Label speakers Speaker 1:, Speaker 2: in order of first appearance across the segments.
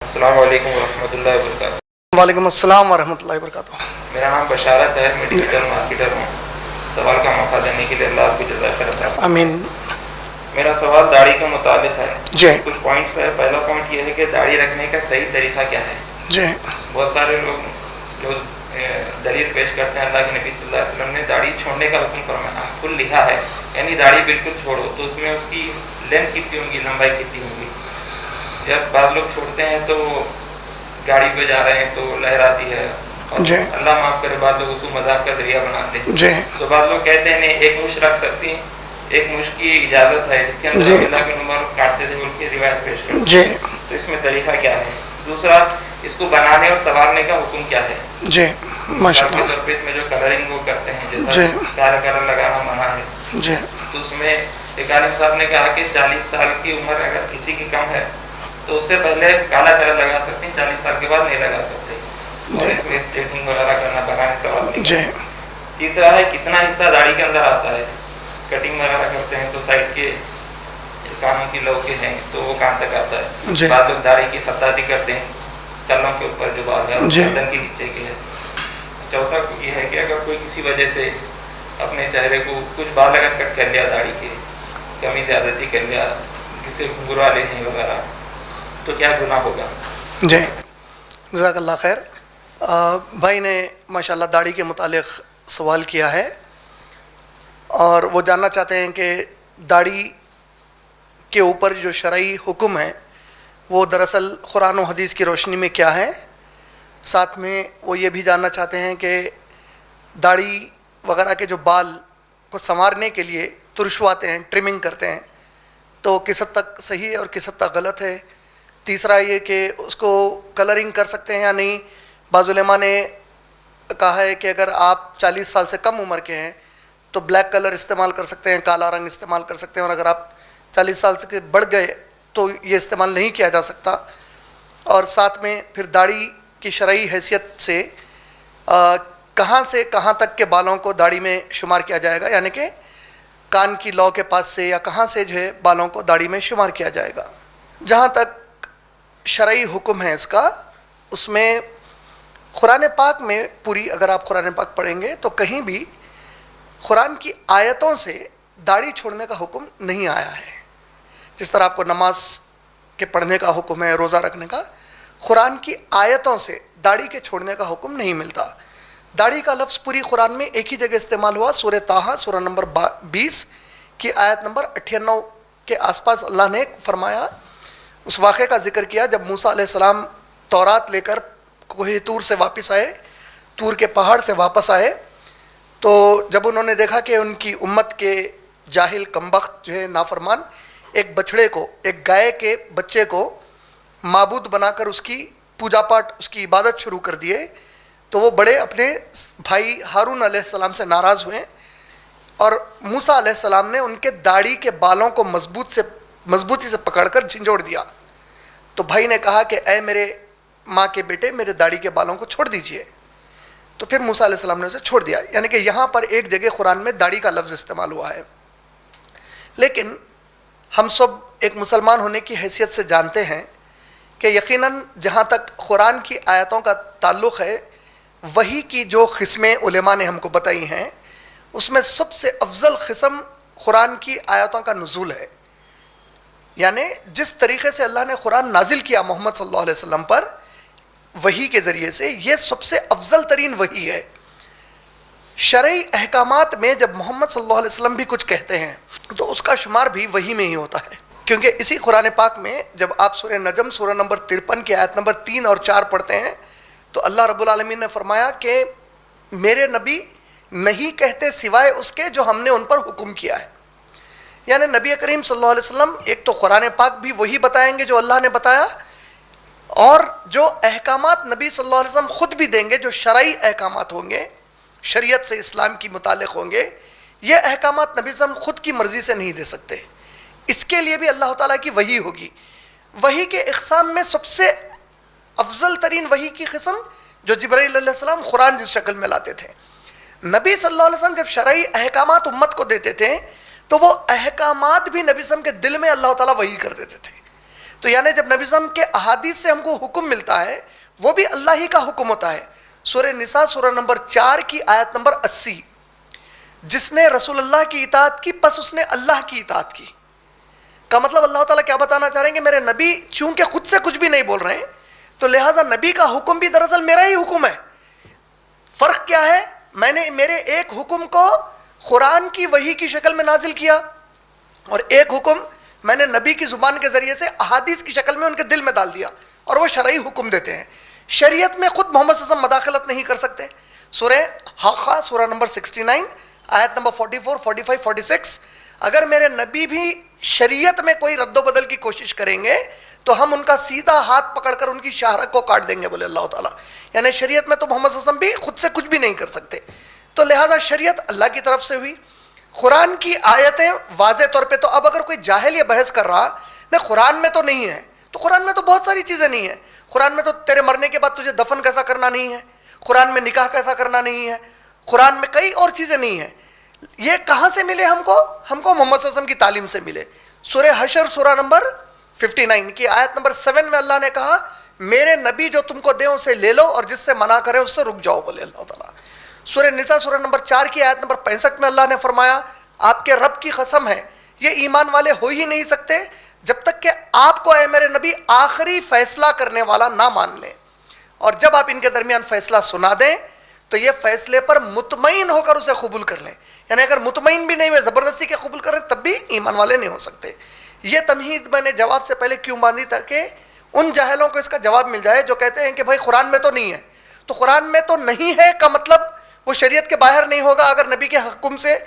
Speaker 1: السلام علیکم ورحمۃ اللہ وبرکاتہ۔
Speaker 2: وعلیکم السلام ورحمۃ اللہ وبرکاتہ۔
Speaker 1: میرا نام بشارت ہے، میں ڈیجیٹل مارکیٹر ہوں۔ سوال کا موقع دینے کے لیے اللہ آپ کو جزائے خیر عطا فرمائے۔
Speaker 2: آمین۔
Speaker 1: میرا سوال داڑھی کے متعلق ہے۔
Speaker 2: جی۔
Speaker 1: کچھ پوائنٹس ہے۔ پہلا پوائنٹ یہ ہے کہ داڑھی رکھنے کا صحیح طریقہ کیا ہے؟
Speaker 2: جی۔
Speaker 1: بہت سارے لوگ جو دلیل پیش کرتے ہیں اللہ کے نبی صلی اللہ علیہ وسلم نے داڑھی چھوڑنے کا حکم فرمایا، کل لکھا ہے، یعنی داڑھی بالکل چھوڑو، تو اس میں اس کی لینتھ کتنی ہوگی، لمبائی کتنی ہوگی؟ جب بعض لوگ چھوڑتے ہیں تو گاڑی پہ جا رہے ہیں تو لہراتی ہے، اور اللہ معاف کرے بعض لوگ اس کو مذاق کا ذریعہ بناتے ہیں۔ تو بعض لوگ کہتے ہیں نہیں، ایک مشت رکھ سکتی ہیں، ایک مشت کی اجازت ہے جس کے اندر اللہ کے نمبر کاٹتے تھے بول کے روایت پیش کرتے ہیں، تو اس میں طریقہ کیا ہے؟ دوسرا، اس کو بنانے اور سنوارنے کا حکم کیا ہے؟
Speaker 2: جی ماشاء اللہ۔
Speaker 1: طور پہ اس میں جو کلرنگ وہ کرتے ہیں، جیسا کالا کلر لگانا منع ہے،
Speaker 2: جی،
Speaker 1: تو اس میں ایک عالم صاحب نے کہا کہ 40 سال کی عمر اگر کسی کی کم ہے تو اس سے پہلے کالا کلر لگا سکتے ہیں، 40 سال کے بعد نہیں لگا سکتے، اور اس میں اسٹریٹنگ وغیرہ کرنا بنانے سوال نہیں ہے۔ تیسرا ہے کتنا حصہ داڑھی کے اندر آتا ہے؟ کٹنگ وغیرہ کرتے ہیں تو سائڈ کے کانوں کی لو کے ہیں تو وہ کہاں تک آتا ہے؟ بعض لوگ داڑھی کی خطاطی کرتے ہیں، کلوں کے اوپر جو بال ہے گردن کے نیچے کے ہے۔ چوتھا یہ ہے کہ اگر کوئی کسی وجہ سے اپنے چہرے کو کچھ بال اگر کٹ کر لیا، داڑھی کے کمی زیادتی کر لیا، کسی گھنگھر والے ہیں وغیرہ، تو کیا گناہ ہوگا؟
Speaker 2: جی جزاک اللہ خیر۔ بھائی نے ماشاءاللہ داڑھی کے متعلق سوال کیا ہے اور وہ جاننا چاہتے ہیں کہ داڑھی کے اوپر جو شرعی حکم ہے وہ دراصل قرآن و حدیث کی روشنی میں کیا ہے۔ ساتھ میں وہ یہ بھی جاننا چاہتے ہیں کہ داڑھی وغیرہ کے جو بال کو سنوارنے کے لیے ترشواتے ہیں، ٹرمنگ کرتے ہیں، تو کس حد تک صحیح ہے اور کس حد تک غلط ہے۔ تیسرا یہ کہ اس کو کلرنگ کر سکتے ہیں یا نہیں۔ بعض علماء نے کہا ہے کہ اگر آپ 40 سال سے کم عمر کے ہیں تو بلیک کلر استعمال کر سکتے ہیں، کالا رنگ استعمال کر سکتے ہیں، اور اگر آپ 40 سال سے بڑھ گئے تو یہ استعمال نہیں کیا جا سکتا۔ اور ساتھ میں پھر داڑھی کی شرعی حیثیت سے کہاں سے کہاں تک کے بالوں کو داڑھی میں شمار کیا جائے گا، یعنی کہ کان کی لو کے پاس سے یا کہاں سے جو ہے بالوں کو داڑھی میں شمار کیا جائے گا۔ جہاں تک شرعی حکم ہے اس کا، اس میں قرآن پاک میں پوری اگر آپ قرآن پاک پڑھیں گے تو کہیں بھی قرآن کی آیتوں سے داڑھی چھوڑنے کا حکم نہیں آیا ہے۔ جس طرح آپ کو نماز کے پڑھنے کا حکم ہے، روزہ رکھنے کا، قرآن کی آیتوں سے داڑھی کے چھوڑنے کا حکم نہیں ملتا۔ داڑھی کا لفظ پوری قرآن میں ایک ہی جگہ استعمال ہوا، سورہ طٰہٰ سورہ نمبر 20 کی آیت نمبر 98 کے آس پاس اللہ نے فرمایا، اس واقعے کا ذکر کیا جب موسیٰ علیہ السلام تورات لے کر کوہ طور سے واپس آئے، طور کے پہاڑ سے واپس آئے، تو جب انہوں نے دیکھا کہ ان کی امت کے جاہل کمبخت جو ہے نافرمان ایک بچھڑے کو، ایک گائے کے بچے کو معبود بنا کر اس کی پوجا پاٹ، اس کی عبادت شروع کر دیے، تو وہ بڑے اپنے بھائی ہارون علیہ السلام سے ناراض ہوئے، اور موسیٰ علیہ السلام نے ان کے داڑھی کے بالوں کو مضبوطی سے پکڑ کر جھنجھوڑ دیا۔ تو بھائی نے کہا کہ اے میرے ماں کے بیٹے، میرے داڑھی کے بالوں کو چھوڑ دیجئے۔ تو پھر موسیٰ علیہ السلام نے اسے چھوڑ دیا، یعنی کہ یہاں پر ایک جگہ قرآن میں داڑھی کا لفظ استعمال ہوا ہے۔ لیکن ہم سب ایک مسلمان ہونے کی حیثیت سے جانتے ہیں کہ یقیناً جہاں تک قرآن کی آیتوں کا تعلق ہے، وحی کی جو قسمیں علماء نے ہم کو بتائی ہیں، اس میں سب سے افضل قسم قرآن کی آیتوں کا نزول ہے۔ یعنی جس طریقے سے اللہ نے قرآن نازل کیا محمد صلی اللہ علیہ وسلم پر وحی کے ذریعے سے، یہ سب سے افضل ترین وحی ہے۔ شرعی احکامات میں جب محمد صلی اللہ علیہ وسلم بھی کچھ کہتے ہیں تو اس کا شمار بھی وحی میں ہی ہوتا ہے، کیونکہ اسی قرآن پاک میں جب آپ سورہ نجم سورہ نمبر 53 کی آیت نمبر 3 اور 4 پڑھتے ہیں تو اللہ رب العالمین نے فرمایا کہ میرے نبی نہیں کہتے سوائے اس کے جو ہم نے ان پر حکم کیا ہے۔ یعنی نبی کریم صلی اللہ علیہ وسلم ایک تو قرآن پاک بھی وہی بتائیں گے جو اللہ نے بتایا، اور جو احکامات نبی صلی اللہ علیہ وسلم خود بھی دیں گے، جو شرعی احکامات ہوں گے، شریعت سے اسلام کی متعلق ہوں گے، یہ احکامات نبی صلی اللہ علیہ وسلم خود کی مرضی سے نہیں دے سکتے، اس کے لیے بھی اللہ تعالیٰ کی وحی ہوگی۔ وحی کے اقسام میں سب سے افضل ترین وحی کی قسم جو جبرائیل علیہ السلام قرآن جس شکل میں لاتے تھے، نبی صلی اللہ علیہ وسلم جب شرعی احکامات امت کو دیتے تھے تو وہ احکامات بھی نبی صلی اللہ علیہ وسلم کے دل میں اللہ تعالیٰ وحی کر دیتے تھے۔ تو یعنی جب نبی وسلم کے احادیث سے ہم کو حکم ملتا ہے وہ بھی اللہ ہی کا حکم ہوتا ہے. سورہ نساء سورہ نمبر 4 کی آیت نمبر 80, جس نے رسول اللہ کی اطاعت کی پس اس نے اللہ کی اطاعت کی. کا مطلب اللہ تعالیٰ کیا بتانا چاہ رہے ہیں کہ میرے نبی چونکہ خود سے کچھ بھی نہیں بول رہے ہیں تو لہٰذا نبی کا حکم بھی دراصل میرا ہی حکم ہے. فرق کیا ہے؟ میں نے میرے ایک حکم کو قرآن کی وحی کی شکل میں نازل کیا اور ایک حکم میں نے نبی کی زبان کے ذریعے سے احادیث کی شکل میں ان کے دل میں ڈال دیا, اور وہ شرعی حکم دیتے ہیں. شریعت میں خود محمد صلی اللہ علیہ وسلم مداخلت نہیں کر سکتے. سورہ حاقہ سورہ نمبر 69 آیت نمبر 44, 45, 46, اگر میرے نبی بھی شریعت میں کوئی رد و بدل کی کوشش کریں گے تو ہم ان کا سیدھا ہاتھ پکڑ کر ان کی شاہرگ کو کاٹ دیں گے, بولے اللہ تعالیٰ. یعنی شریعت میں تو محمد صلی اللہ علیہ وسلم بھی خود سے کچھ بھی نہیں کر سکتے. تو لہٰذا شریعت اللہ کی طرف سے ہوئی. قرآن کی آیتیں واضح طور پہ, تو اب اگر کوئی جاہل یہ بحث کر رہا نہیں قرآن میں تو نہیں ہے, تو قرآن میں تو بہت ساری چیزیں نہیں ہیں. قرآن میں تو تیرے مرنے کے بعد تجھے دفن کیسا کرنا نہیں ہے, قرآن میں نکاح کیسا کرنا نہیں ہے, قرآن میں کئی اور چیزیں نہیں ہیں. یہ کہاں سے ملے ہم کو؟ ہم کو محمد صلی اللہ علیہ وسلم کی تعلیم سے ملے. سورہ حشر سورہ نمبر 59 کی آیت نمبر 7 میں اللہ نے کہا میرے نبی جو تم کو دیں اسے لے لو اور جس سے منع کرے اس سے رک جاؤ, بولے اللہ تعالیٰ. سورہ نساء سورہ نمبر 4 کی آیت نمبر 65 میں اللہ نے فرمایا آپ کے رب کی قسم ہے یہ ایمان والے ہو ہی نہیں سکتے جب تک کہ آپ کو اے میرے نبی آخری فیصلہ کرنے والا نہ مان لیں, اور جب آپ ان کے درمیان فیصلہ سنا دیں تو یہ فیصلے پر مطمئن ہو کر اسے قبول کر لیں. یعنی اگر مطمئن بھی نہیں ہوئے زبردستی کے قبول کریں تب بھی ایمان والے نہیں ہو سکتے. یہ تمہید میں نے جواب سے پہلے کیوں باندھی تاکہ ان جاہلوں کو اس کا جواب مل جائے جو کہتے ہیں کہ بھائی قرآن میں تو نہیں ہے. تو قرآن میں تو نہیں ہے کا مطلب وہ شریعت کے باہر نہیں ہوگا. اگر نبی کے حکم سے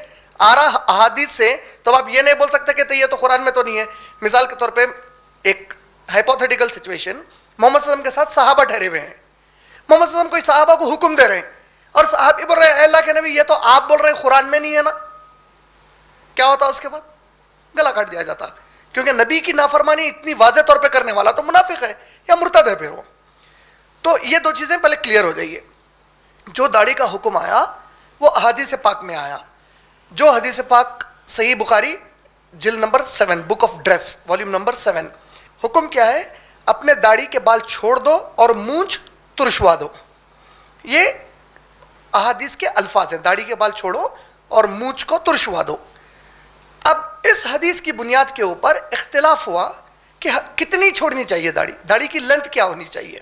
Speaker 2: آ رہا احادیث سے تو آپ یہ نہیں بول سکتے کہ یہ تو قرآن میں تو نہیں ہے. مثال کے طور پہ ایک ہائپوتھیٹیکل سچویشن, محمد صلی اللہ علیہ وسلم کے ساتھ صحابہ ٹھہرے ہوئے ہیں. محمد صلی اللہ علیہ وسلم کوئی صحابہ کو حکم دے رہے ہیں اور صحابی بول رہے ہیں اے اللہ کے نبی یہ تو آپ بول رہے ہیں قرآن میں نہیں ہے نا. کیا ہوتا اس کے بعد؟ گلا کاٹ دیا جاتا, کیونکہ نبی کی نافرمانی اتنی واضح طور پہ کرنے والا تو منافق ہے یا مرتد ہے پھر وہ. تو یہ دو چیزیں پہلے کلیئر ہو جائیے. جو داڑھی کا حکم آیا وہ احادیث پاک میں آیا. جو حدیث پاک صحیح بخاری جلد number 7 book of dress volume number 7, حکم کیا ہے؟ اپنے داڑھی کے بال چھوڑ دو اور مونچھ ترشوا دو. یہ احادیث کے الفاظ ہیں, داڑھی کے بال چھوڑو اور مونچھ کو ترشوا دو. اب اس حدیث کی بنیاد کے اوپر اختلاف ہوا کہ کتنی چھوڑنی چاہیے داڑھی, داڑھی کی لینتھ کیا ہونی چاہیے.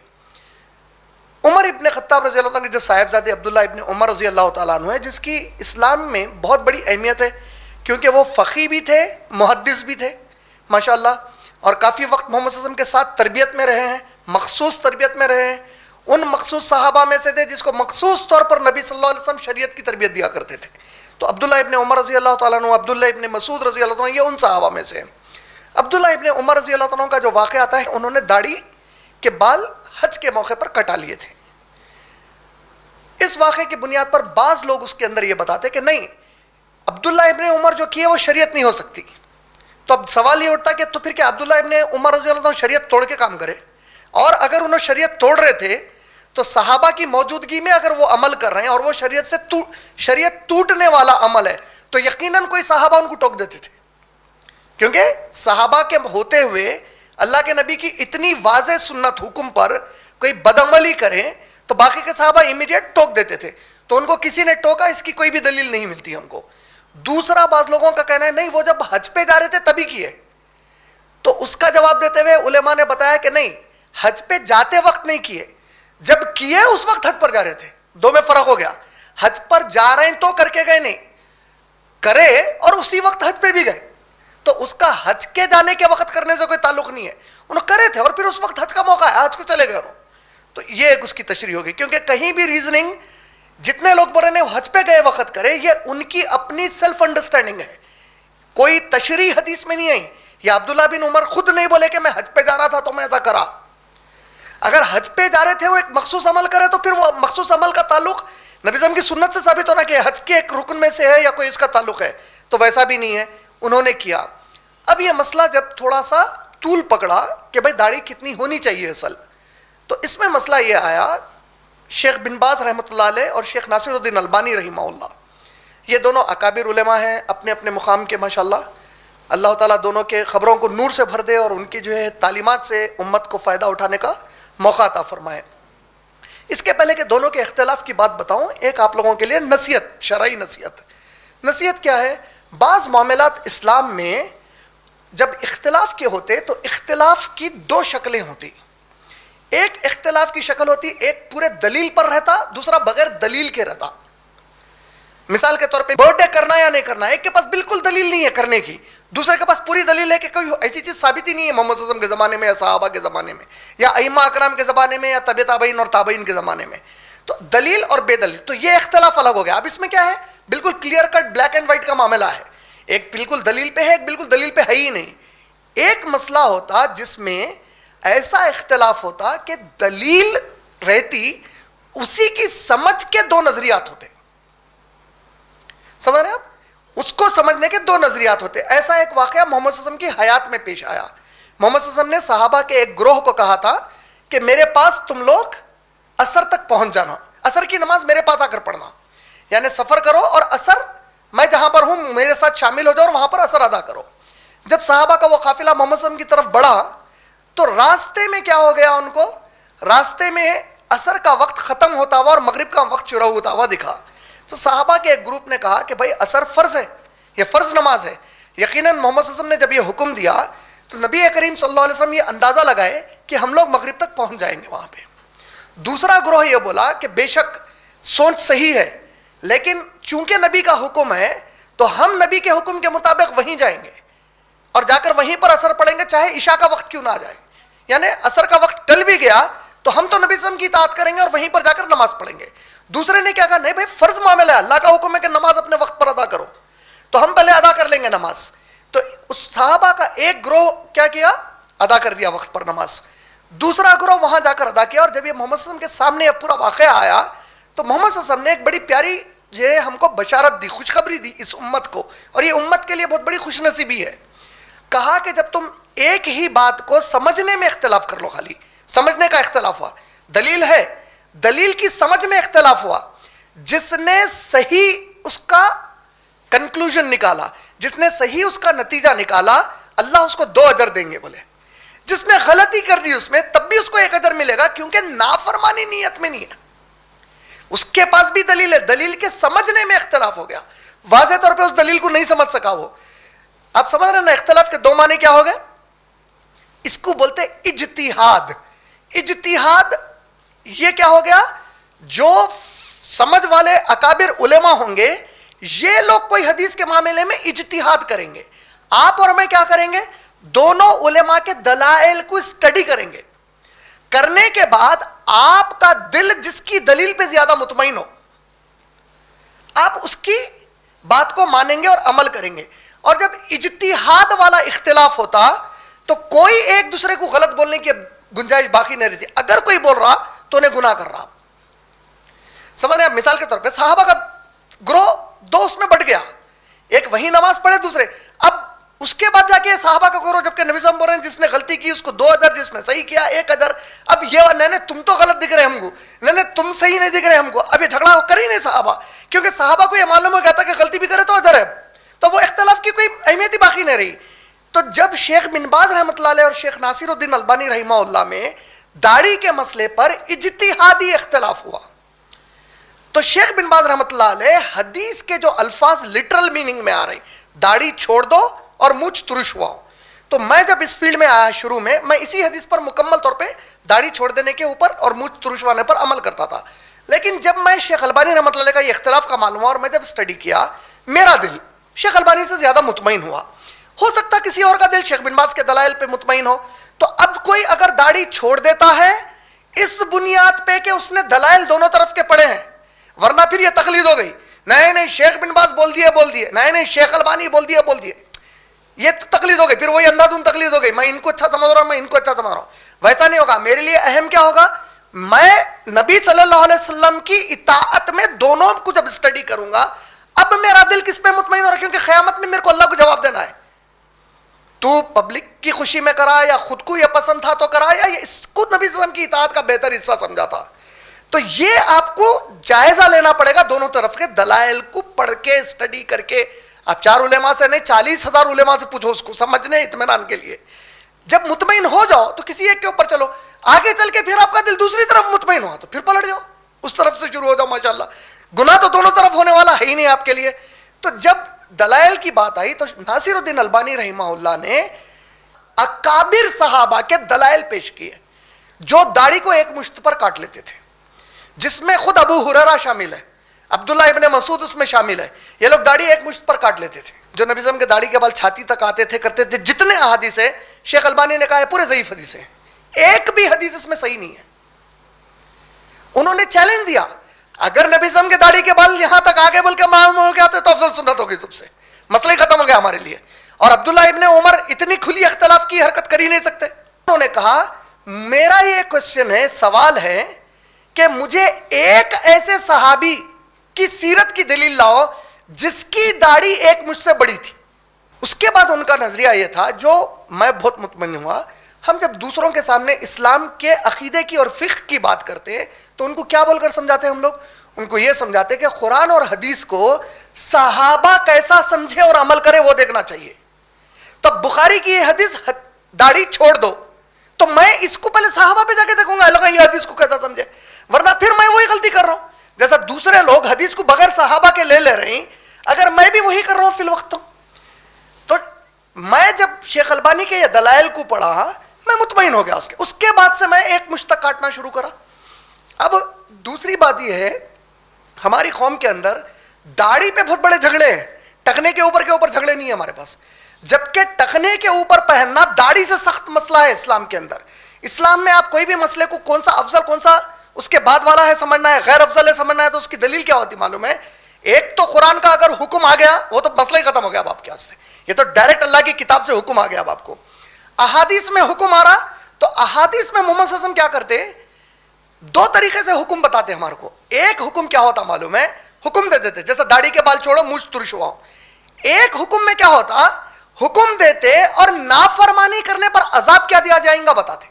Speaker 2: عمر ابن خطاب رضی اللہ عنہ کے جو صاحبزادے عبداللہ ابن عمر رضی اللہ تعالیٰ عنہ ہے, جس کی اسلام میں بہت بڑی اہمیت ہے کیونکہ وہ فقیہ بھی تھے محدث بھی تھے ماشاءاللہ, اور کافی وقت محمد صلی اللہ علیہ وسلم کے ساتھ تربیت میں رہے ہیں, مخصوص تربیت میں رہے ہیں. ان مخصوص صحابہ میں سے تھے جس کو مخصوص طور پر نبی صلی اللہ علیہ وسلم شریعت کی تربیت دیا کرتے تھے. تو عبداللہ ابن عمر رضی اللہ تعالیٰ عنہ, عبداللہ ابن مسعود رضی اللہ عنہ, یہ ان صحابہ میں سے ہیں. عبداللہ ابن عمر رضی اللہ عنہ کا جو واقعہ آتا ہے, انہوں نے داڑھی کے بال حج کے موقع پر کٹا لیے تھے. اس واقعے کی بنیاد پر بعض لوگ اس کے اندر یہ بتاتے کہ نہیں, عبداللہ ابن عمر جو کیے وہ شریعت نہیں ہو سکتی. تو اب سوال یہ اٹھتا کہ تو پھر کیا عبداللہ ابن عمر رضی اللہ عنہ شریعت توڑ کے کام کرے؟ اور اگر انہوں شریعت توڑ رہے تھے تو صحابہ کی موجودگی میں اگر وہ عمل کر رہے ہیں اور وہ شریعت ٹوٹنے والا عمل ہے تو یقیناً کوئی صحابہ ان کو ٹوک دیتے تھے, کیونکہ صحابہ کے ہوتے ہوئے اللہ کے نبی کی اتنی واضح سنت حکم پر کوئی بدعملی کرے تو باقی کے صحابہ امیڈیٹ ٹوک دیتے تھے. تو ان کو کسی نے ٹوکا اس کی کوئی بھی دلیل نہیں ملتی ہم کو. دوسرا بعض لوگوں کا کہنا ہے نہیں وہ جب حج پہ جا رہے تھے تبھی کیے. تو اس کا جواب دیتے ہوئے علماء نے بتایا کہ نہیں, حج پہ جاتے وقت نہیں کیے, جب کیے اس وقت حج پر جا رہے تھے. دو میں فرق ہو گیا. حج پر جا رہے ہیں تو کر کے گئے نہیں, کرے اور اسی وقت حج پہ بھی گئے, تو اس کا حج کے جانے کے وقت کرنے سے کوئی تعلق نہیں ہے. انہوں کرے تھے اور پھر اس وقت حج کا موقع ہے, حج کو چلے گئے انہوں. تو یہ ایک اس کی تشریح ہوگی, کیونکہ کہیں بھی ریزننگ جتنے لوگ بول رہے ہیں حج پہ گئے وقت کرے, یہ ان کی اپنی سیلف انڈرسٹینڈنگ ہے, کوئی تشریح حدیث میں نہیں آئی. یا عبداللہ بن عمر خود نہیں بولے کہ میں حج پہ جا رہا تھا تو میں ایسا کرا. اگر حج پہ جا رہے تھے وہ ایک مخصوص عمل کرے تو پھر وہ مخصوص عمل کا تعلق نبی صلی اللہ علیہ وسلم کی سنت سے ثابت ہونا کہ حج کے ایک رکن میں سے ہے یا کوئی اس کا تعلق ہے, تو ویسا بھی نہیں ہے. انہوں نے کیا. اب یہ مسئلہ جب تھوڑا سا طول پکڑا کہ بھائی داڑھی کتنی ہونی چاہیے اصل, تو اس میں مسئلہ یہ آیا, شیخ بن باز رحمۃ اللہ علیہ اور شیخ ناصر الدین البانی رحمہ اللہ, یہ دونوں اکابر علماء ہیں اپنے اپنے مقام کے ماشاءاللہ, اللہ تعالیٰ دونوں کے خبروں کو نور سے بھر دے اور ان کی جو ہے تعلیمات سے امت کو فائدہ اٹھانے کا موقع عطا فرمائے۔ اس کے پہلے کہ دونوں کے اختلاف کی بات بتاؤں، ایک آپ لوگوں کے لیے نصیحت، شرعی نصیحت۔ نصیحت کیا ہے؟ بعض معاملات اسلام میں جب اختلاف کے ہوتے تو اختلاف کی دو شکلیں ہوتی۔ ایک اختلاف کی شکل ہوتی، ایک پورے دلیل پر رہتا، دوسرا بغیر دلیل کے رہتا۔ مثال کے طور پہ برتھ ڈے کرنا یا نہیں کرنا، ایک کے پاس بالکل دلیل نہیں ہے کرنے کی، دوسرے کے پاس پوری دلیل ہے کہ کوئی ایسی چیز ثابت ہی نہیں ہے محمد صلی اللہ علیہ وسلم کے زمانے میں یا صحابہ کے زمانے میں یا ائمہ اکرام کے زمانے میں یا طب تابعین اور تابعین کے زمانے میں۔ تو دلیل اور بے دلیل، تو یہ اختلاف الگ ہو گیا۔ اب اس میں کیا ہے؟ بالکل clear cut black and white کا معاملہ ہے، ایک بالکل دلیل پہ ہے، ایک بالکل دلیل پہ ہے ہی نہیں۔ ایک مسئلہ ہوتا جس میں ایسا اختلاف ہوتا کہ دلیل رہتی، اسی کی سمجھ کے دو نظریات ہوتے، سمجھ رہے ہیں آپ؟ اس کو سمجھنے کے دو نظریات ہوتے۔ ایسا ایک واقعہ محمد صلی اللہ علیہ وسلم کی حیات میں پیش آیا۔ محمد صلی اللہ علیہ وسلم نے صحابہ کے ایک گروہ کو کہا تھا کہ میرے پاس تم لوگ عصر تک پہنچ جانا، عصر کی نماز میرے پاس آ کر پڑھنا، یعنی سفر کرو اور عصر میں جہاں پر ہوں میرے ساتھ شامل ہو جاؤ اور وہاں پر عصر ادا کرو۔ جب صحابہ کا وہ قافلہ محمد صلی اللہ علیہ وسلم کی طرف بڑھا تو راستے میں کیا ہو گیا؟ ان کو راستے میں عصر کا وقت ختم ہوتا ہوا اور مغرب کا وقت شروع ہوتا ہوا دکھا۔ تو صحابہ کے ایک گروپ نے کہا کہ بھائی عصر فرض ہے، یہ فرض نماز ہے۔ یقیناً محمد صلی اللہ علیہ وسلم نے جب یہ حکم دیا تو نبی کریم صلی اللہ علیہ وسلم یہ اندازہ لگائے کہ ہم لوگ مغرب تک پہنچ جائیں گے وہاں پہ۔ دوسرا گروہ یہ بولا کہ بے شک سوچ صحیح ہے، لیکن چونکہ نبی کا حکم ہے تو ہم نبی کے حکم کے مطابق وہیں جائیں گے اور جا کر وہیں پر عصر پڑھیں گے، چاہے عشاء کا وقت کیوں نہ آ جائے، یعنی عصر کا وقت ٹل بھی گیا تو ہم تو نبی صلی اللہ علیہ وسلم کی اطاعت کریں گے اور وہیں پر جا کر نماز پڑھیں گے۔ دوسرے نے کیا کہا؟ نہیں بھائی فرض معاملہ ہے، اللہ کا حکم ہے کہ نماز اپنے وقت پر ادا کرو، تو ہم پہلے ادا کر لیں گے نماز۔ تو اس صحابہ کا ایک گروہ کیا کیا؟ ادا کر دیا وقت پر نماز۔ دوسرا گروہ وہاں جا کر ادا کیا، اور جب یہ محمد صلی اللہ علیہ وسلم کے سامنے یہ پورا واقعہ آیا تو محمد صلی اللہ علیہ وسلم نے ایک بڑی پیاری یہ ہم کو بشارت دی، خوشخبری دی اس امت کو، اور یہ امت کے لیے بہت بڑی خوش نصیبی ہے۔ کہا کہ جب تم ایک ہی بات کو سمجھنے میں اختلاف کر لو، خالی سمجھنے کا اختلاف ہوا، دلیل ہے، دلیل کی سمجھ میں اختلاف ہوا، جس نے صحیح اس کا کنکلوژن نکالا، جس نے صحیح اس کا نتیجہ نکالا، اللہ اس کو 2 اجر دیں گے بولے۔ جس نے غلطی کر دی اس میں تب بھی اس کو 1 اجر ملے گا، کیونکہ نافرمانی نیت میں نہیں ہے، اس کے پاس بھی دلیل ہے، دلیل کے سمجھنے میں اختلاف ہو گیا، واضح طور پہ اس دلیل کو نہیں سمجھ سکا وہ۔ آپ سمجھ رہے ہیں نا اختلاف کے 2 معنی کیا ہو گئے؟ اس کو بولتے اجتہاد۔ اجتہاد یہ کیا ہو گیا؟ جو سمجھ والے اکابر علماء ہوں گے یہ لوگ کوئی حدیث کے معاملے میں اجتہاد کریں گے، آپ اور میں کیا کریں گے؟ دونوں علماء کے دلائل کو اسٹڈی کریں گے، کرنے کے بعد آپ کا دل جس کی دلیل پہ زیادہ مطمئن ہو آپ اس کی بات کو مانیں گے اور عمل کریں گے۔ اور جب اجتہاد والا اختلاف ہوتا تو کوئی ایک دوسرے کو غلط بولنے کی گنجائش باقی نہیں رہتی، اگر کوئی بول رہا تو انہیں گناہ کر رہا۔ سمجھ رہے ہیں؟ مثال کے طور پہ صحابہ کا گروہ 2 اس میں بٹ گیا، ایک وہی نماز پڑھے دوسرے، اب اس کے بعد جا کے صحابہ کا گروہ جبکہ نبی صلی اللہ علیہ وسلم بول رہے ہیں جس نے غلطی کی اس کو 2 اجر، جس نے صحیح کیا 1 اجر۔ اب یہ نہیں تم تو غلط دکھ رہے ہم کو، نہیں تم صحیح نہیں دکھ رہے ہم کو، اب یہ جھگڑا کر ہی نہیں صحابہ، کیونکہ صحابہ کو یہ معلوم ہو گیا تھا کہ غلطی بھی کرے تو اجر ہے، تو وہ اختلاف کی کوئی اہمیت ہی باقی نہیں رہی۔ تو جب شیخ بن باز رحمۃ اللہ علیہ اور شیخ ناصر الدین البانی رحمہ اللہ میں داڑھی کے مسئلے پر اجتہادی اختلاف ہوا تو شیخ بن باز رحمۃ اللہ علیہ حدیث کے جو الفاظ لٹرل میننگ میں آ رہے داڑھی چھوڑ دو اور مجھ ترش ہوا ہو، تو میں جب اس فیلڈ میں آیا شروع میں اسی حدیث پر مکمل طور پہ داڑھی چھوڑ دینے کے اوپر اور مجھ ترش ہونے پر عمل کرتا تھا، لیکن جب میں شیخ البانی رحمۃ اللہ علیہ کا یہ اختلاف کا معلوم ہوا اور میں جب اسٹڈی کیا میرا دل شیخ البانی سے زیادہ مطمئن ہوا۔ ہو سکتا کسی اور کا دل شیخ بن باز کے دلائل پہ مطمئن ہو، تو اب کوئی اگر داڑھی چھوڑ دیتا ہے اس بنیاد پہ کہ اس نے دلائل دونوں طرف کے پڑھے ہیں، ورنہ پھر یہ تقلید ہو گئی، نہیں شیخ بن باز بول دیے، نہیں شیخ البانی بول دیے، یہ تقلید ہو گئی، پھر وہی اندھادھند تقلید ہو گئی، میں ان کو اچھا سمجھ رہا ہوں، میں ان کو اچھا سمجھ رہا ہوں۔ ویسا نہیں ہوگا، میرے لیے اہم کیا ہوگا؟ میں نبی صلی اللہ علیہ وسلم کی اطاعت میں دونوں کو جب اسٹڈی کروں گا، اب میرا دل کس پہ مطمئن ہو رہا ہے؟ کیونکہ قیامت میں میرے کو اللہ کو جواب دینا ہے، تو پبلک کی خوشی میں کرا یا خود کو یہ پسند تھا تو کرا یا اس کو نبی صلی اللہ علیہ وسلم کی اطاعت کا بہتر حصہ سمجھا تھا۔ تو یہ آپ کو جائزہ لینا پڑے گا دونوں طرف کے دلائل کو پڑھ کے اسٹڈی کر کے آپ 4 علماء سے نہیں 40,000 علماء سے پوچھو اس کو سمجھنے اطمینان کے لیے. جب مطمئن ہو جاؤ تو کسی ایک کے اوپر چلو, آگے چل کے پھر آپ کا دل دوسری طرف مطمئن ہوا تو پھر پلٹ جاؤ, اس طرف سے شروع ہو جاؤ. ماشاءاللہ گناہ تو دونوں طرف ہونے والا ہے ہی نہیں آپ کے لیے. تو جب دلائل کی بات آئی تو ناصر الدین البانی رحمہ اللہ نے اکابر صحابہ کے دلائل پیش کیے جو داڑھی کو ایک مشت پر کاٹ لیتے تھے, جس میں خود ابو ہریرہ شامل ہے, عبداللہ ابن مسعود اس میں شامل ہے. یہ لوگ داڑھی ایک مشت پر کاٹ لیتے تھے. جو نبی صلی اللہ علیہ وسلم کے داڑھی کے بال چھاتی تک آتے تھے کرتے تھے, جتنے احادیث ہیں شیخ البانی نے کہا ہے پورے ضعیف حدیث ہیں, ایک بھی حدیث اس میں صحیح نہیں ہے. انہوں نے چیلنج دیا اگر نبی صلی اللہ علیہ وسلم کے داڑھی کے بال یہاں تک آگے بول کے معلوم ہو گیا تو افضل سنت ہوگی سب سے, مسئلہ ہی ختم ہو گیا ہمارے لیے. اور عبداللہ ابن عمر اتنی کھلی اختلاف کی حرکت کر ہی نہیں سکتے. انہوں نے کہا میرا یہ کوشچن ہے, سوال ہے کہ مجھے ایک ایسے صحابی کی سیرت کی دلیل لاؤ جس کی داڑھی ایک مجھ سے بڑی تھی. اس کے بعد ان کا نظریہ یہ تھا, جو میں بہت مطمئن ہوا, ہم جب دوسروں کے سامنے اسلام کے عقیدے کی اور فقہ کی بات کرتے ہیں تو ان کو کیا بول کر سمجھاتے ہیں ہم لوگ؟ ان کو یہ سمجھاتے کہ قرآن اور حدیث کو صحابہ کیسا سمجھے اور عمل کرے وہ دیکھنا چاہیے. تو بخاری کی یہ حدیث داڑھی چھوڑ دو, تو میں اس کو پہلے صحابہ پہ جا کے دیکھوں گا اللہ کا یہ حدیث کو کیسا سمجھے, ورنہ پھر میں وہی غلطی کر رہا ہوں جیسا دوسرے لوگ حدیث کو بغیر صحابہ کے لے رہے ہیں, اگر میں بھی وہی کر رہا ہوں فی الوقت. تو میں جب شیخ البانی کے یہ دلائل کو پڑھا میں مطمئن ہو گیا. اس کے بعد سے میں ایک مشتق کاٹنا شروع کرا. اب دوسری بات یہ ہے, ہماری قوم کے اندر داڑھی پہ بہت بڑے جھگڑے ہیں, ٹکنے کے اوپر جھگڑے نہیں ہیں ہمارے پاس. جبکہ ٹکنے کے اوپر پہننا داڑھی سے سخت مسئلہ ہے اسلام کے اندر. اسلام میں آپ کوئی بھی مسئلے کو کون سا افضل کون سا اس کے بعد والا ہے سمجھنا ہے, غیر افضل ہے سمجھنا ہے, تو اس کی دلیل کیا ہوتی معلوم ہے؟ ایک تو قرآن کا اگر حکم آ گیا وہ تو مسئلہ ہی ختم ہو گیا اب آپ کے واسطے. یہ تو ڈائریکٹ اللہ کی کتاب سے حکم آ گیا اب آپ کو. احادیث میں حکم آ رہا تو احادیث میں محمد صلی اللہ علیہ وسلم کیا کرتے, 2 طریقے سے حکم بتاتے ہمارے کو. ایک حکم کیا ہوتا معلوم ہے, حکم دے دیتے جیسا داڑھی کے بال چھوڑو مجھ ترش ہوا. ایک حکم میں کیا ہوتا, حکم دیتے اور نافرمانی کرنے پر عذاب کیا دیا جائے گا بتاتے.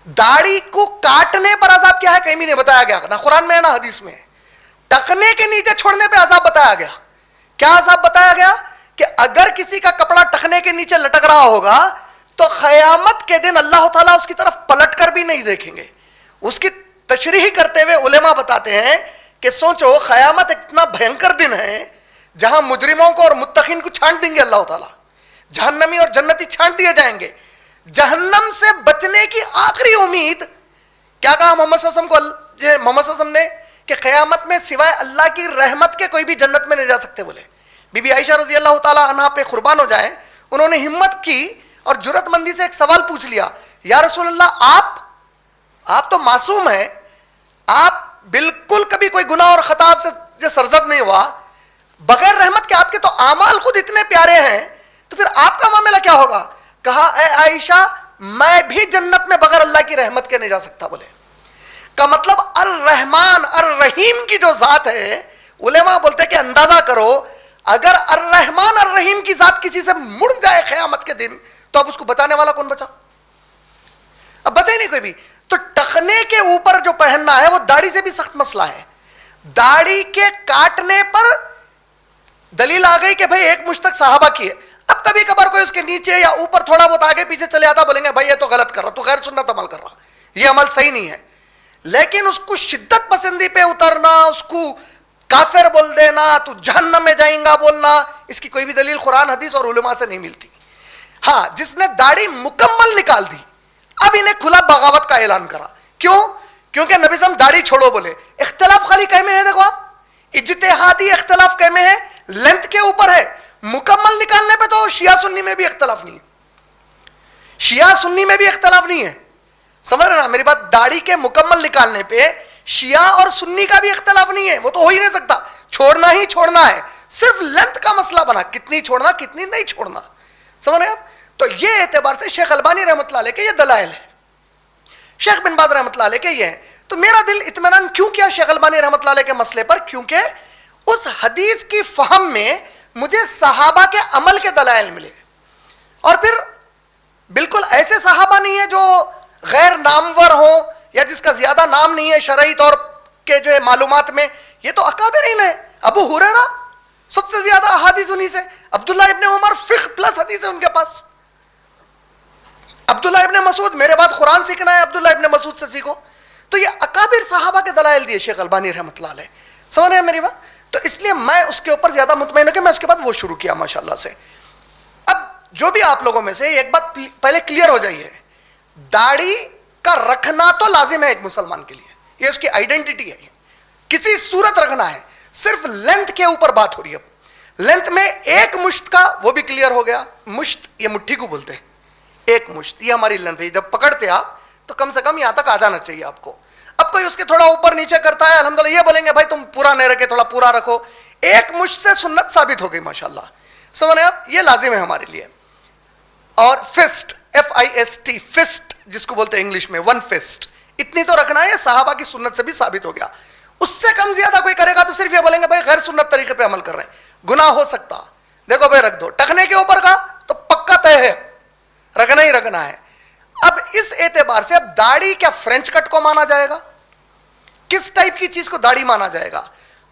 Speaker 2: داڑھی کو کاٹنے پر عذاب کیا ہے کہیں بھی نہیں بتایا گیا, نہ قرآن میں ہے نہ حدیث میں. ٹکنے کے نیچے چھوڑنے پہ عذاب بتایا گیا. کیا عذاب بتایا گیا کہ اگر کسی کا کپڑا ٹکنے کے نیچے لٹک رہا ہوگا تو قیامت کے دن اللہ تعالیٰ اس کی طرف پلٹ کر بھی نہیں دیکھیں گے. اس کی تشریح کرتے ہوئے علماء بتاتے ہیں کہ سوچو قیامت اتنا بھینکر دن ہے جہاں مجرموں کو اور متقین کو چھانٹ دیں گے اللہ تعالیٰ, جہنمی اور جنتی چھانٹ دیے جائیں گے. جہنم سے بچنے کی آخری امید کیا کہا محمد صلی اللہ علیہ وسلم کو, محمد صلی اللہ علیہ وسلم نے کہ قیامت میں سوائے اللہ کی رحمت کے کوئی بھی جنت میں نہیں جا سکتے. بولے بی بی عائشہ رضی اللہ تعالیٰ عنہا پہ قربان ہو جائیں, انہوں نے ہمت کی اور جرأت مندی سے ایک سوال پوچھ لیا, یا رسول اللہ آپ تو معصوم ہیں, آپ بالکل کبھی کوئی گناہ اور خطا آپ سے سرزد نہیں ہوا, بغیر رحمت کے آپ کے تو اعمال خود اتنے پیارے ہیں, تو پھر آپ کا معاملہ کیا ہوگا؟ کہا اے عائشہ میں بھی جنت میں بغیر اللہ کی رحمت کے نہیں جا سکتا. بولے کا مطلب الرحمن الرحیم کی جو ذات ہے, علماء بولتے کہ اندازہ کرو اگر الرحمن الرحیم کی ذات کسی سے مڑ جائے قیامت کے دن تو اب اس کو بچانے والا کون بچا؟ اب بچے ہی نہیں کوئی بھی. تو ٹکنے کے اوپر جو پہننا ہے وہ داڑھی سے بھی سخت مسئلہ ہے. داڑھی کے کاٹنے پر دلیل آ گئی کہ بھئی ایک مشتق صحابہ کی ہے. اب کبھی کبھار کوئی اس کے نیچے یا اوپر تھوڑا بہت آگے پیچھے چلے آتا, بولیں گے بھائی یہ تو غلط کر رہا, تو غیر سنت عمل کر رہا, یہ عمل صحیح نہیں ہے. لیکن اس کو شدت پسندی پہ اترنا, اس کو کافر بول دینا, تو جہنم میں جائیں گا بولنا, اس کی کوئی بھی دلیل قرآن حدیث اور علماء سے نہیں ملتی. ہاں جس نے داڑھی مکمل نکال دی اب انہیں کھلا بغاوت کا اعلان کرا. کیوں؟ کیونکہ نبی صلی اللہ علیہ وسلم داڑھی چھوڑو بولے. اختلاف خالی کہیں میں ہے, دیکھو آپ اجتہادی اختلاف کہیں میں ہے, لینتھ کے اوپر ہے. مکمل نکالنے پہ تو شیعہ سنی میں بھی اختلاف نہیں ہے, شیعہ سنی میں بھی اختلاف نہیں ہے, سمجھ رہے نا میری بات. داڑھی کے مکمل نکالنے پہ شیعہ اور سنی کا بھی اختلاف نہیں ہے, وہ تو ہو ہی نہیں سکتا, چھوڑنا ہی چھوڑنا ہے. صرف لینتھ کا مسئلہ بنا, کتنی چھوڑنا کتنی نہیں چھوڑنا, سمجھ رہے ہیں آپ. تو یہ اعتبار سے شیخ البانی رحمۃ اللہ علیہ کے یہ دلائل ہے, شیخ بن باز رحمۃ اللہ علیہ کے یہ ہے. تو میرا دل اطمینان کیوں کیا شیخ البانی رحمۃ اللہ علیہ کے مسئلے پر؟ کیونکہ اس حدیث کی فہم میں مجھے صحابہ کے عمل کے دلائل ملے, اور پھر بالکل ایسے صحابہ نہیں ہیں جو غیر نامور ہوں یا جس کا زیادہ نام نہیں ہے شرعی طور کے جو ہے معلومات میں, یہ تو اکابرین ہیں. ابو ہریرہ سب سے زیادہ احادیث انہی سے. عبداللہ ابن عمر فقہ پلس حدیث ہے ان کے پاس. عبداللہ ابن مسعود میرے بعد قرآن سیکھنا ہے, عبداللہ ابن مسعود سے سیکھو. تو یہ اکابر صحابہ کے دلائل دیے شیخ البانی رحمۃ اللہ علیہ. سمجھ رہے ہیں میری بات؟ تو اس لیے میں اس کے اوپر زیادہ مطمئن ہوں کہ میں اس کے بعد وہ شروع کیا ماشاءاللہ سے. اب جو بھی آپ لوگوں میں سے ایک بات پہلے کلیئر ہو جائیے, داڑھی کا رکھنا تو لازم ہے ایک مسلمان کے لیے, یہ اس کی آئیڈینٹی ہے, کسی صورت رکھنا ہے. صرف لینتھ کے اوپر بات ہو رہی ہے. لینتھ میں ایک مشت کا وہ بھی کلیئر ہو گیا. مشت یہ مٹھی کو بولتے ہیں, ایک مشت یہ ہماری لینتھ ہے. جب پکڑتے آپ تو کم سے کم یہاں تک آ جانا چاہیے آپ کو. اب کوئی اس کے تھوڑا اوپر نیچے کرتا ہے, الحمدللہ یہ بولیں گے بھائی تم پورا نہیں رکھے, تھوڑا پورا رکھو. ایک مشت سے سنت ثابت ہو گئی ماشاءاللہ. سمجھ رہے ہیں آپ؟ یہ لازم ہے ہمارے لیے. اور فسٹ, FIST, فسٹ جس کو بولتے ہیں انگلش میں, ون فسٹ, اتنی تو رکھنا ہے. صحابہ کی سنت سے بھی ثابت ہو گیا. اس سے کم زیادہ کوئی کرے گا تو صرف یہ بولیں گے بھائی غیر سنت طریقے پہ عمل کر رہے ہیں, گناہ ہو سکتا. دیکھو بھائی رکھ دو. ٹکنے کے اوپر کا تو پکا طے ہے, رکھنا ہی رکھنا ہے. اب اس اعتبار سے اب داڑھی کیا فرینچ کٹ کو مانا جائے گا, کس ٹائپ کی چیز کو داڑھی مانا جائے گا؟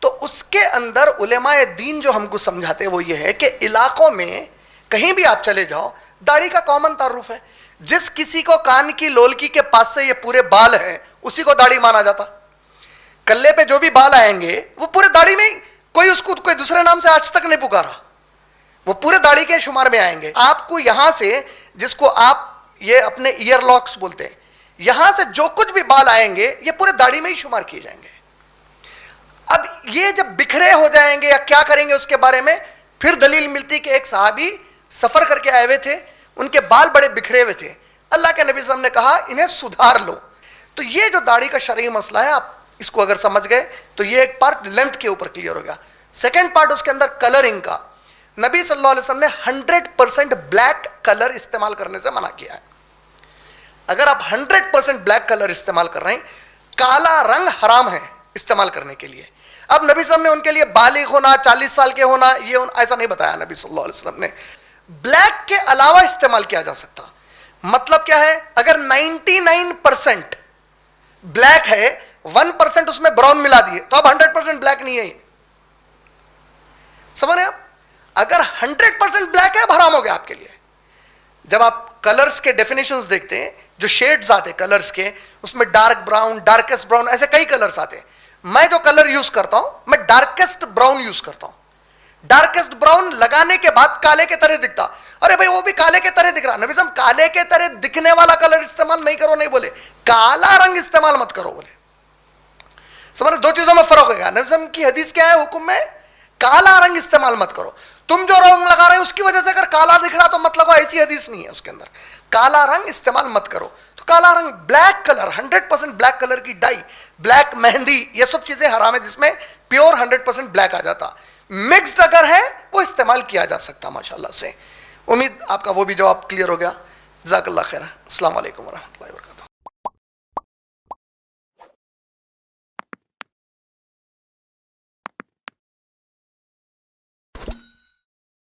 Speaker 2: تو اس کے اندر علماء دین جو ہم کو سمجھاتے وہ یہ ہے کہ علاقوں میں کہیں بھی آپ چلے جاؤ, داڑھی کا کامن تعارف ہے. جس کسی کو کان کی لولکی کے پاس سے یہ پورے بال ہیں اسی کو داڑھی مانا جاتا. کلے پہ جو بھی بال آئیں گے وہ پورے داڑھی میں, کوئی اس کو کوئی دوسرے نام سے آج تک نہیں پکارا, وہ پورے داڑھی کے شمار میں آئیں گے. آپ کو یہاں سے, جس کو آپ یہ اپنے ایئر لاکس بولتے ہیں, یہاں سے جو کچھ بھی بال آئیں گے یہ پورے داڑھی میں ہی شمار کیے جائیں گے. اب یہ جب بکھرے ہو جائیں گے یا کیا کریں گے اس کے بارے میں پھر دلیل ملتی کہ ایک صحابی سفر کر کے آئے ہوئے تھے, ان کے بال بڑے بکھرے ہوئے تھے. اللہ کے نبی صلی اللہ علیہ وسلم نے کہا انہیں سدھار لو. تو یہ جو داڑھی کا شرعی مسئلہ ہے, آپ اس کو اگر سمجھ گئے تو یہ ایک پارٹ لینتھ کے اوپر کلیئر ہو گیا. سیکنڈ پارٹ اس کے اندر کلرنگ کا, نبی صلی اللہ علیہ وسلم نے 100% بلیک کلر استعمال کرنے سے منع کیا ہے. اگر آپ 100% بلیک کلر استعمال کر رہے ہیں, کالا رنگ حرام ہے استعمال کرنے کے لیے. اب نبی صلی اللہ علیہ وسلم نے ان کے لیے بالغ ہونا, 40 سال کے ہونا, یہ ایسا نہیں بتایا نبی صلی اللہ علیہ وسلم نے. بلیک کے علاوہ استعمال کیا جا سکتا. مطلب کیا ہے, اگر 99% بلیک ہے, 1% اس میں براؤن ملا دیے تو اب 100% بلیک نہیں ہے. سمجھ رہے ہیں آپ؟ اگر 100% بلیک ہے اب حرام ہو گیا آپ کے لیے. جب آپ کلرز کے ڈیفینیشنز دیکھتے ہیں, جو شیڈز آتے کلرز کے, اس میں ڈارک براؤن, ڈارکسٹ براؤن, ایسے کئی کلرز آتے ہیں. میں جو کلر یوز کرتا ہوں میں ڈارکسٹ براؤن یوز کرتا ہوں. ڈارکسٹ براؤن لگانے کے بعد کالے کے طرح دکھتا. ارے بھائی وہ بھی کالے کے طرح دکھ رہا. نبی صاحب کالے کے طرح دکھنے والا کلر استعمال نہیں کرو, نہیں بولے کالا رنگ استعمال مت کرو بولے. سمجھ, دو چیزوں میں فرق ہوگا. نبی صاحب کی حدیث کیا ہے حکم میں, کالا رنگ استعمال مت کرو. تم جو رنگ لگا رہے ہو اس کی وجہ سے اگر کالا دکھ رہا تو مت لگو, ایسی حدیث نہیں ہے اس کے اندر. کالا رنگ استعمال مت کرو. تو کالا رنگ, بلیک کلر, 100% بلیک کلر کی ڈائی, بلیک مہندی, یہ سب چیزیں حرام ہے جس میں پیور 100% بلیک آ جاتا. مکسڈ اگر ہے وہ استعمال کیا جا سکتا ماشاءاللہ سے. امید آپ کا وہ بھی جواب کلیئر ہو گیا. جزاک اللہ خیر. السلام علیکم ورحمۃ اللہ وبرکاتہ.